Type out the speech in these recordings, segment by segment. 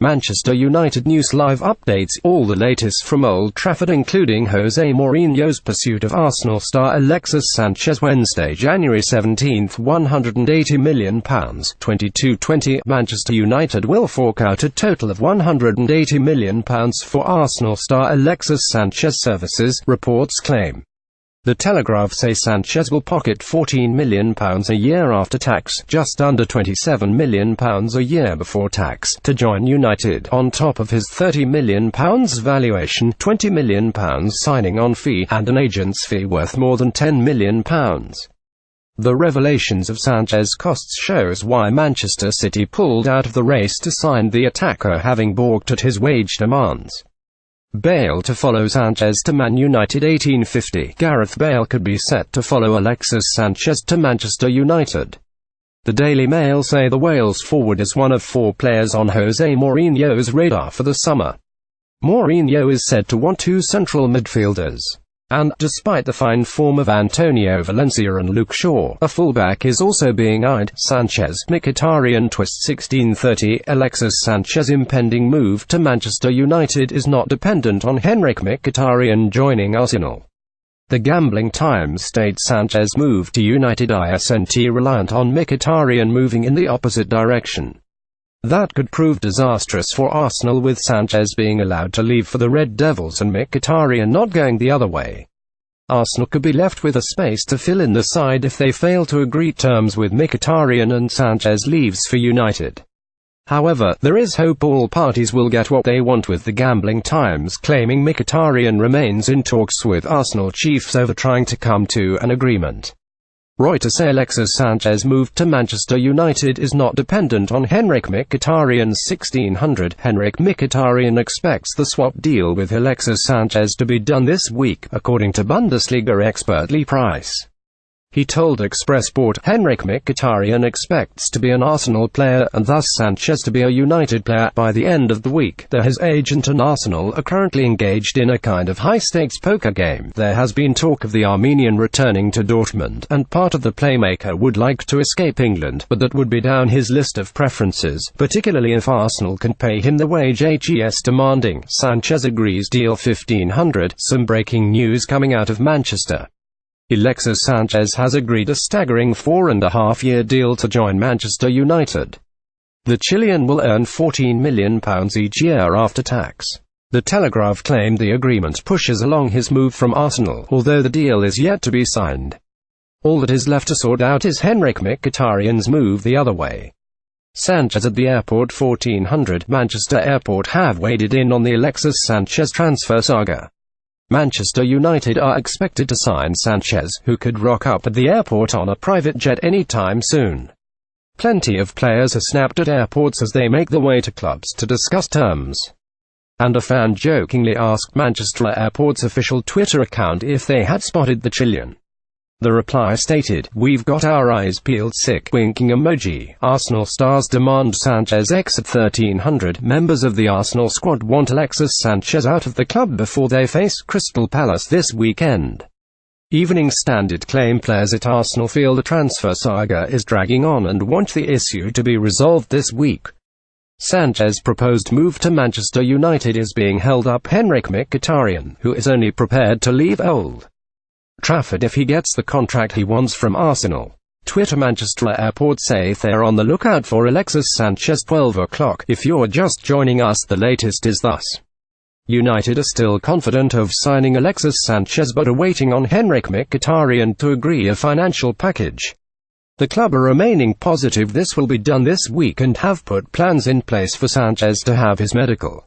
Manchester United News Live updates all the latest from Old Trafford, including Jose Mourinho's pursuit of Arsenal star Alexis Sanchez. Wednesday, January 17, £180 million, 22:20. Manchester United will fork out a total of £180 million for Arsenal star Alexis Sanchez services, reports claim. The Telegraph say Sanchez will pocket £14 million a year after tax, just under £27 million a year before tax, to join United, on top of his £30 million valuation, £20 million signing-on fee, and an agent's fee worth more than £10 million. The revelations of Sanchez's costs shows why Manchester City pulled out of the race to sign the attacker, having balked at his wage demands. Bale to follow Sanchez to Man United. 1850. Gareth Bale could be set to follow Alexis Sanchez to Manchester United. The Daily Mail say the Wales forward is one of 4 players on Jose Mourinho's radar for the summer. Mourinho is said to want 2 central midfielders. And, despite the fine form of Antonio Valencia and Luke Shaw, a fullback is also being eyed. Sanchez, Mkhitaryan twist. 1630. Alexis Sanchez's impending move to Manchester United is not dependent on Henrik Mkhitaryan joining Arsenal. The Gambling Times states Sanchez's move to United isn't reliant on Mkhitaryan moving in the opposite direction. That could prove disastrous for Arsenal, with Sanchez being allowed to leave for the Red Devils and Mkhitaryan not going the other way. Arsenal could be left with a space to fill in the side if they fail to agree terms with Mkhitaryan and Sanchez leaves for United. However, there is hope all parties will get what they want, with the Gambling Times claiming Mkhitaryan remains in talks with Arsenal chiefs over trying to come to an agreement. Reuters say Alexis Sanchez's move to Manchester United is not dependent on Henrik Mkhitaryan's 1600. Henrik Mkhitaryan expects the swap deal with Alexis Sanchez to be done this week, according to Bundesliga expert Lee Price. He told Express Sport, Henrik Mkhitaryan expects to be an Arsenal player, and thus Sanchez to be a United player, by the end of the week. His agent and Arsenal are currently engaged in a kind of high-stakes poker game. There has been talk of the Armenian returning to Dortmund, and part of the playmaker would like to escape England, but that would be down his list of preferences, particularly if Arsenal can pay him the wage HES demanding. Sanchez agrees deal 1500. Some breaking news coming out of Manchester. Alexis Sanchez has agreed a staggering 4.5-year deal to join Manchester United. The Chilean will earn £14 million each year after tax. The Telegraph claimed the agreement pushes along his move from Arsenal, although the deal is yet to be signed. All that is left to sort out is Henrik Mkhitaryan's move the other way. Sanchez at the airport. 1400. Manchester Airport have waded in on the Alexis Sanchez transfer saga. Manchester United are expected to sign Sanchez, who could rock up at the airport on a private jet anytime soon. Plenty of players are snapped at airports as they make their way to clubs to discuss terms. And a fan jokingly asked Manchester Airport's official Twitter account if they had spotted the Chilean. The reply stated, "We've got our eyes peeled." Sick winking emoji. Arsenal stars demand Sanchez exit. 1300. Members of the Arsenal squad want Alexis Sanchez out of the club before they face Crystal Palace this weekend. Evening Standard claim players at Arsenal feel the transfer saga is dragging on and want the issue to be resolved this week. Sanchez's proposed move to Manchester United is being held up. Henrik Mkhitaryan, who is only prepared to leave Old Trafford if he gets the contract he wants from Arsenal. Twitter. Manchester Airport say they're on the lookout for Alexis Sanchez. 12 o'clock. If you're just joining us, the latest is thus. United are still confident of signing Alexis Sanchez but are waiting on Henrik Mkhitaryan to agree a financial package. The club are remaining positive this will be done this week and have put plans in place for Sanchez to have his medical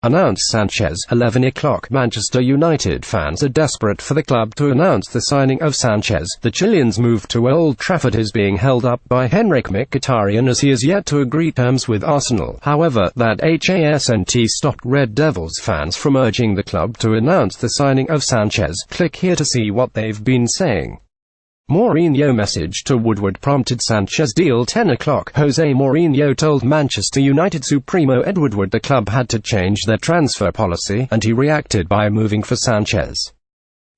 announced. Sanchez. 11 o'clock. Manchester United fans are desperate for the club to announce the signing of Sanchez. The Chilean's move to Old Trafford is being held up by Henrik Mkhitaryan as he has yet to agree terms with Arsenal. However, that hasn't stopped Red Devils fans from urging the club to announce the signing of Sanchez. Click here to see what they've been saying. Mourinho message to Woodward prompted Sanchez deal. 10 o'clock. Jose Mourinho told Manchester United Supremo Ed Woodward the club had to change their transfer policy, and he reacted by moving for Sanchez.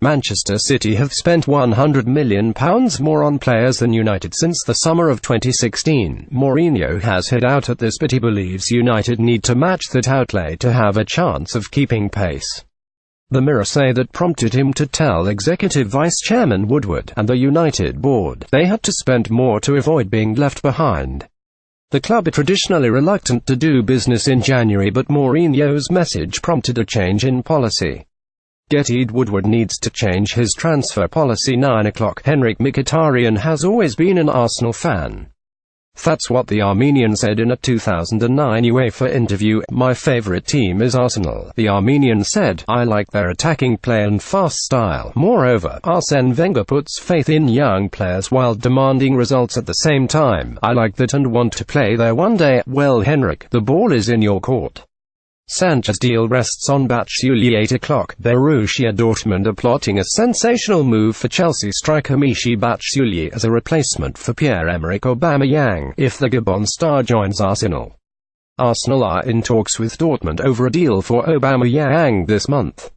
Manchester City have spent £100 million more on players than United since the summer of 2016. Mourinho has hit out at this, but he believes United need to match that outlay to have a chance of keeping pace. The Mirror say that prompted him to tell Executive Vice Chairman Woodward and the United board they had to spend more to avoid being left behind. The club are traditionally reluctant to do business in January, but Mourinho's message prompted a change in policy. Getty Woodward needs to change his transfer policy. 9 o'clock. Henrik Mkhitaryan has always been an Arsenal fan. That's what the Armenian said in a 2009 UEFA interview. My favorite team is Arsenal. The Armenian said, I like their attacking play and fast style. Moreover, Arsene Wenger puts faith in young players while demanding results at the same time. I like that and want to play there one day. Well, Henrik, the ball is in your court. Sanchez deal rests on Batshuayi. 8 o'clock. Borussia Dortmund are plotting a sensational move for Chelsea striker Michy Batshuayi as a replacement for Pierre-Emerick Aubameyang, if the Gabon star joins Arsenal. Arsenal are in talks with Dortmund over a deal for Aubameyang this month.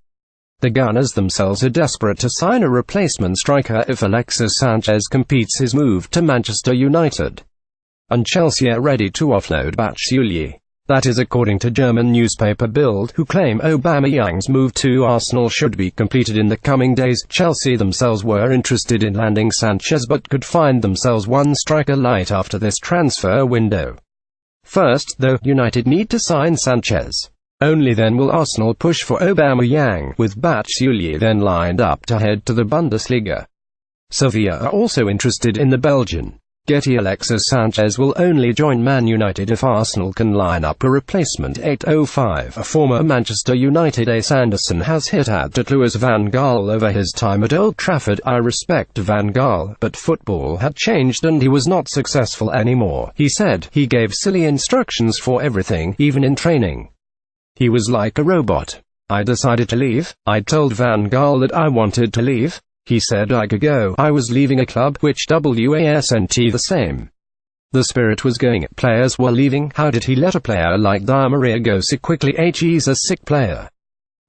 The Gunners themselves are desperate to sign a replacement striker if Alexis Sanchez completes his move to Manchester United. And Chelsea are ready to offload Batshuayi. That is according to German newspaper Bild, who claim Aubameyang's move to Arsenal should be completed in the coming days. Chelsea themselves were interested in landing Sanchez but could find themselves one striker light after this transfer window. First, though, United need to sign Sanchez. Only then will Arsenal push for Aubameyang, with Batshuayi then lined up to head to the Bundesliga. Sevilla are also interested in the Belgian. Getty Alexis Sanchez will only join Man United if Arsenal can line up a replacement. 8:05. A former Manchester United ace Anderson has hit out at Louis van Gaal over his time at Old Trafford. I respect Van Gaal, but football had changed and he was not successful anymore. He said, he gave silly instructions for everything, even in training. He was like a robot. I decided to leave. I told Van Gaal that I wanted to leave. He said I could go. I was leaving a club, which wasn't the same. The spirit was going, players were leaving. How did he let a player like Di Maria go so quickly? He's a sick player.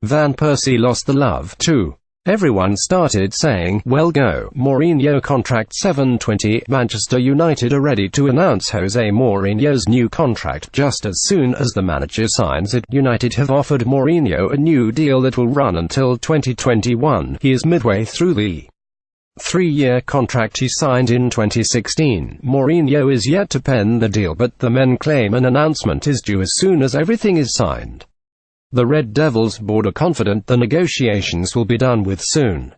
Van Persie lost the love, too. Everyone started saying, well go. Mourinho contract 720. Manchester United are ready to announce Jose Mourinho's new contract just as soon as the manager signs it. United have offered Mourinho a new deal that will run until 2021. He is midway through the 3-year contract he signed in 2016. Mourinho is yet to pen the deal, but the men claim an announcement is due as soon as everything is signed. The Red Devils board are confident the negotiations will be done with soon.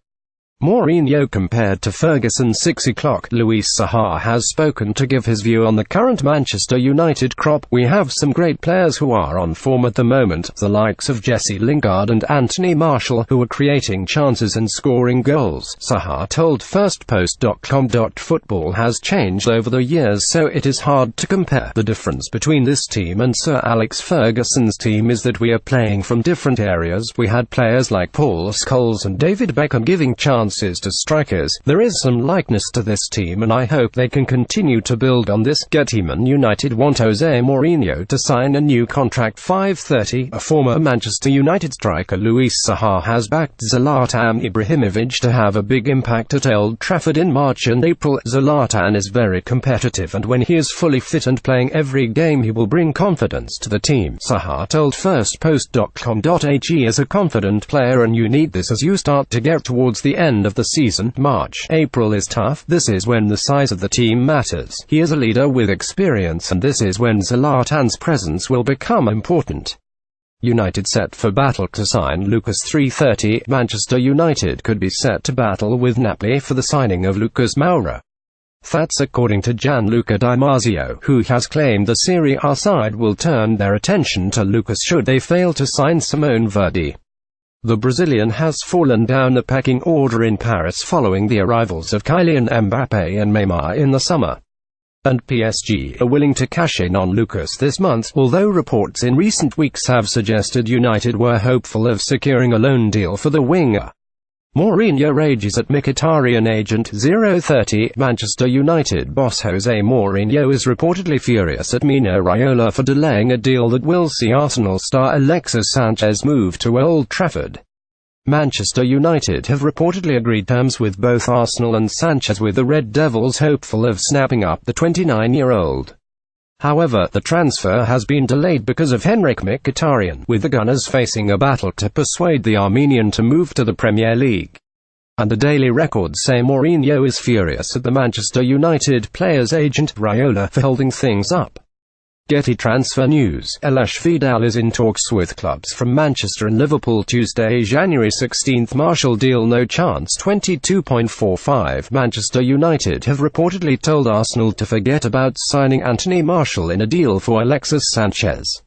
Mourinho compared to Ferguson. 6 o'clock. Luis Saha has spoken to give his view on the current Manchester United crop. We have some great players who are on form at the moment, the likes of Jesse Lingard and Anthony Martial, who are creating chances and scoring goals, Saha told firstpost.com. Football has changed over the years, so it is hard to compare. The difference between this team and Sir Alex Ferguson's team is that we are playing from different areas. We had players like Paul Scholes and David Beckham giving chances to strikers. There is some likeness to this team and I hope they can continue to build on this. Gettyman United want Jose Mourinho to sign a new contract. 5:30. A former Manchester United striker Luis Saha has backed Zlatan Ibrahimovic to have a big impact at Old Trafford in March and April. Zlatan is very competitive and when he is fully fit and playing every game he will bring confidence to the team, Saha told firstpost.com. He is a confident player and you need this as you start to get towards the end of the season. March, April is tough. This is when the size of the team matters. He is a leader with experience and this is when Zlatan's presence will become important. United set for battle to sign Lucas. 3:30. Manchester United could be set to battle with Napoli for the signing of Lucas Moura. That's according to Gianluca Di Marzio, who has claimed the Serie A side will turn their attention to Lucas should they fail to sign Simone Verdi. The Brazilian has fallen down the pecking order in Paris following the arrivals of Kylian Mbappé and Neymar in the summer. And PSG are willing to cash in on Lucas this month, although reports in recent weeks have suggested United were hopeful of securing a loan deal for the winger. Mourinho rages at Mkhitaryan agent. 0:30. Manchester United boss Jose Mourinho is reportedly furious at Mino Raiola for delaying a deal that will see Arsenal star Alexis Sanchez move to Old Trafford. Manchester United have reportedly agreed terms with both Arsenal and Sanchez, with the Red Devils hopeful of snapping up the 29-year-old. However, the transfer has been delayed because of Henrik Mkhitaryan, with the Gunners facing a battle to persuade the Armenian to move to the Premier League. And the Daily Record say Mourinho is furious at the Manchester United player's agent, Raiola, for holding things up. Getty transfer news. Alexis Vidal is in talks with clubs from Manchester and Liverpool Tuesday, January 16. Martial deal no chance. 22.45 Manchester United have reportedly told Arsenal to forget about signing Anthony Martial in a deal for Alexis Sanchez.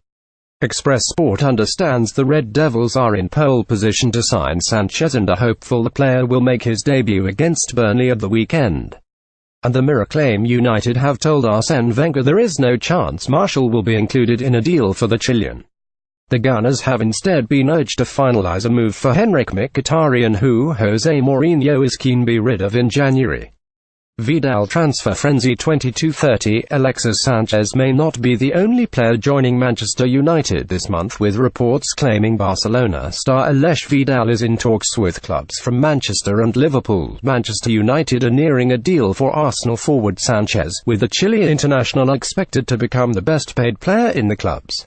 Express Sport understands the Red Devils are in pole position to sign Sanchez and are hopeful the player will make his debut against Burnley at the weekend. And the Mirror claim United have told Arsene Wenger there is no chance Martial will be included in a deal for the Chilean. The Gunners have instead been urged to finalise a move for Henrik Mkhitaryan, who Jose Mourinho is keen to be rid of in January. Vidal transfer frenzy. 22:30 Alexis Sanchez may not be the only player joining Manchester United this month, with reports claiming Barcelona star Alexis Vidal is in talks with clubs from Manchester and Liverpool. Manchester United are nearing a deal for Arsenal forward Sanchez, with the Chilean international expected to become the best paid player in the club's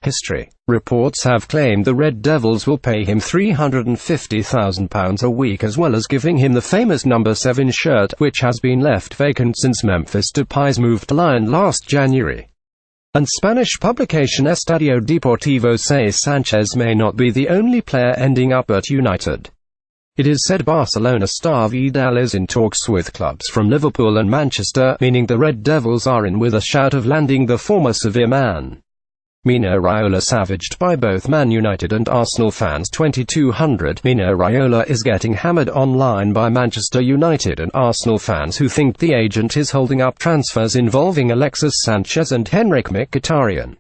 history. Reports have claimed the Red Devils will pay him £350,000 a week, as well as giving him the famous number 7 shirt, which has been left vacant since Memphis Depay's move to Lyon last January. And Spanish publication Estadio Deportivo says Sanchez may not be the only player ending up at United. It is said Barcelona star Vidal is in talks with clubs from Liverpool and Manchester, meaning the Red Devils are in with a shout of landing the former Sevilla man. Mino Raiola savaged by both Man United and Arsenal fans. 2200 Mino Raiola is getting hammered online by Manchester United and Arsenal fans who think the agent is holding up transfers involving Alexis Sanchez and Henrik Mkhitaryan.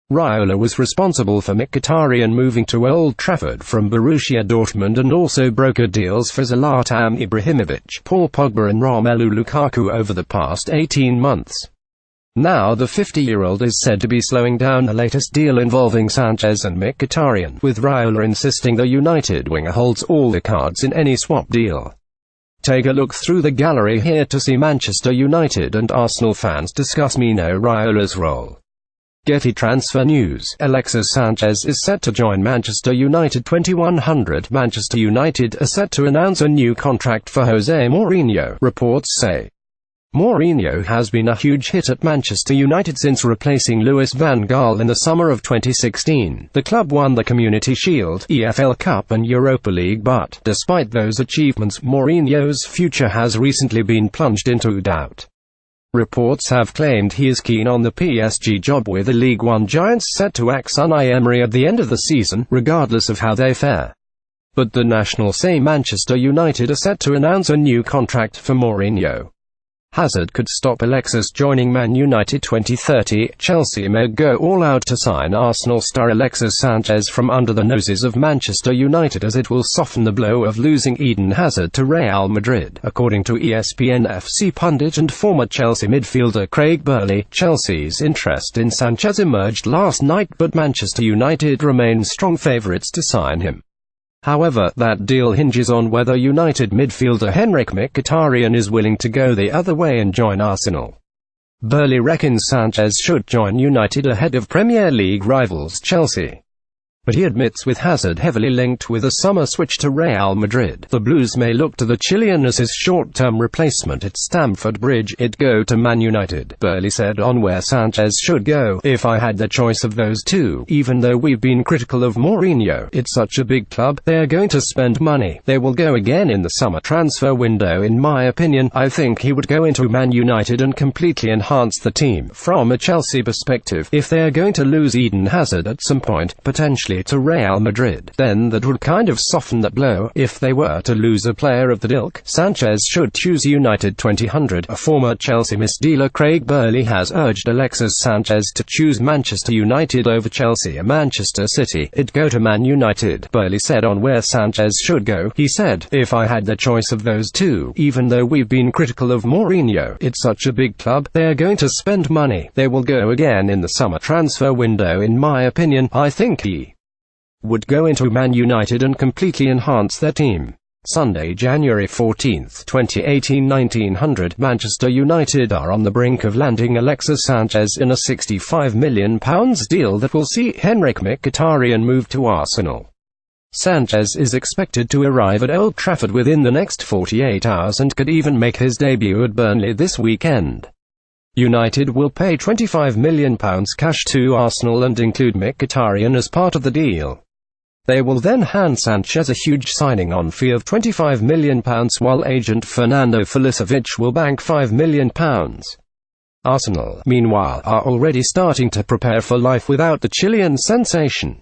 Raiola was responsible for Mkhitaryan moving to Old Trafford from Borussia Dortmund and also brokered deals for Zlatan Ibrahimovic, Paul Pogba and Romelu Lukaku over the past 18 months. Now the 50-year-old is said to be slowing down the latest deal involving Sanchez and Mkhitaryan, with Raiola insisting the United winger holds all the cards in any swap deal. Take a look through the gallery here to see Manchester United and Arsenal fans discuss Mino Raiola's role. Getty transfer news. Alexis Sanchez is set to join Manchester United. 2100 Manchester United are set to announce a new contract for Jose Mourinho, reports say. Mourinho has been a huge hit at Manchester United since replacing Louis van Gaal in the summer of 2016. The club won the Community Shield, EFL Cup and Europa League, but, despite those achievements, Mourinho's future has recently been plunged into doubt. Reports have claimed he is keen on the PSG job, with the League One giants set to axe Unai Emery at the end of the season, regardless of how they fare. But the National say Manchester United are set to announce a new contract for Mourinho. Hazard could stop Alexis joining Man United. 2030 Chelsea may go all out to sign Arsenal star Alexis Sanchez from under the noses of Manchester United, as it will soften the blow of losing Eden Hazard to Real Madrid. According to ESPN FC pundit and former Chelsea midfielder Craig Burley, Chelsea's interest in Sanchez emerged last night, but Manchester United remain strong favourites to sign him. However, that deal hinges on whether United midfielder Henrik Mkhitaryan is willing to go the other way and join Arsenal. Burley reckons Sanchez should join United ahead of Premier League rivals Chelsea. But he admits, with Hazard heavily linked with a summer switch to Real Madrid, the Blues may look to the Chilean as his short-term replacement at Stamford Bridge. It'd go to Man United, Burley said on where Sanchez should go. If I had the choice of those two, even though we've been critical of Mourinho, it's such a big club, they are going to spend money, they will go again in the summer transfer window. In my opinion, I think he would go into Man United and completely enhance the team. From a Chelsea perspective, if they are going to lose Eden Hazard at some point, potentially to Real Madrid, then that would kind of soften that blow. If they were to lose a player of that ilk, Sanchez should choose United. 2000 A former Chelsea misdealer Craig Burley has urged Alexis Sanchez to choose Manchester United over Chelsea or Manchester City. It'd go to Man United, Burley said on where Sanchez should go. He said, if I had the choice of those two, even though we've been critical of Mourinho, it's such a big club, they are going to spend money, they will go again in the summer transfer window. In my opinion, I think he would go into Man United and completely enhance their team. Sunday, January 14, 2018, 1900, Manchester United are on the brink of landing Alexis Sanchez in a £65 million deal that will see Henrik Mkhitaryan move to Arsenal. Sanchez is expected to arrive at Old Trafford within the next 48 hours and could even make his debut at Burnley this weekend. United will pay £25 million cash to Arsenal and include Mkhitaryan as part of the deal. They will then hand Sanchez a huge signing-on fee of £25 million, while agent Fernando Filisovic will bank £5 million. Arsenal, meanwhile, are already starting to prepare for life without the Chilean sensation.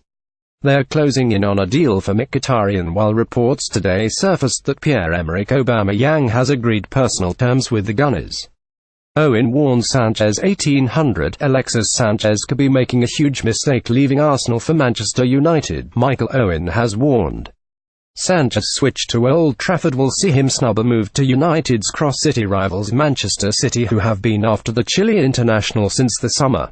They are closing in on a deal for Mkhitaryan, while reports today surfaced that Pierre-Emerick Aubameyang has agreed personal terms with the Gunners. Owen warns Sanchez 1800, Alexis Sanchez could be making a huge mistake leaving Arsenal for Manchester United, Michael Owen has warned. Sanchez's switch to Old Trafford will see him snub a move to United's cross-city rivals Manchester City, who have been after the Chile international since the summer.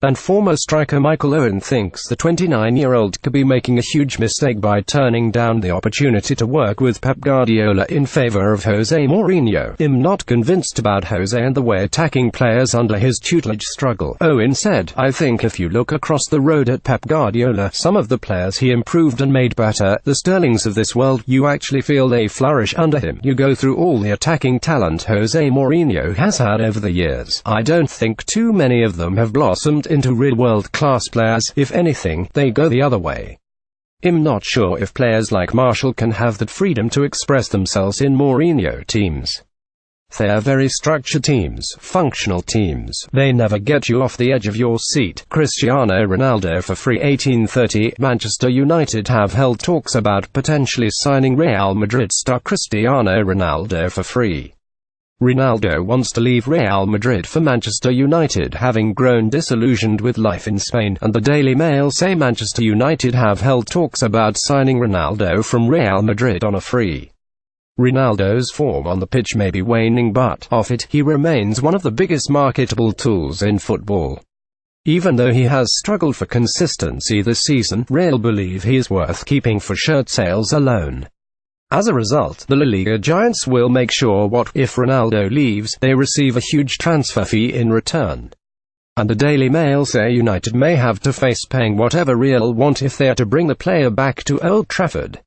And former striker Michael Owen thinks the 29-year-old could be making a huge mistake by turning down the opportunity to work with Pep Guardiola in favor of Jose Mourinho. I'm not convinced about Jose and the way attacking players under his tutelage struggle, Owen said. I think if you look across the road at Pep Guardiola, some of the players he improved and made better, the Sterlings of this world, you actually feel they flourish under him. You go through all the attacking talent Jose Mourinho has had over the years. I don't think too many of them have blossomed into real world-class players. If anything, they go the other way. I'm not sure if players like Martial can have that freedom to express themselves in Mourinho teams. They're very structured teams, functional teams. They never get you off the edge of your seat. Cristiano Ronaldo for free. 1830, Manchester United have held talks about potentially signing Real Madrid star Cristiano Ronaldo for free. Ronaldo wants to leave Real Madrid for Manchester United, having grown disillusioned with life in Spain, and the Daily Mail say Manchester United have held talks about signing Ronaldo from Real Madrid on a free. Ronaldo's form on the pitch may be waning, but off it, he remains one of the biggest marketable tools in football. Even though he has struggled for consistency this season, Real believe he is worth keeping for shirt sales alone. As a result, the La Liga giants will make sure if Ronaldo leaves, they receive a huge transfer fee in return. And the Daily Mail say United may have to face paying whatever Real want if they are to bring the player back to Old Trafford.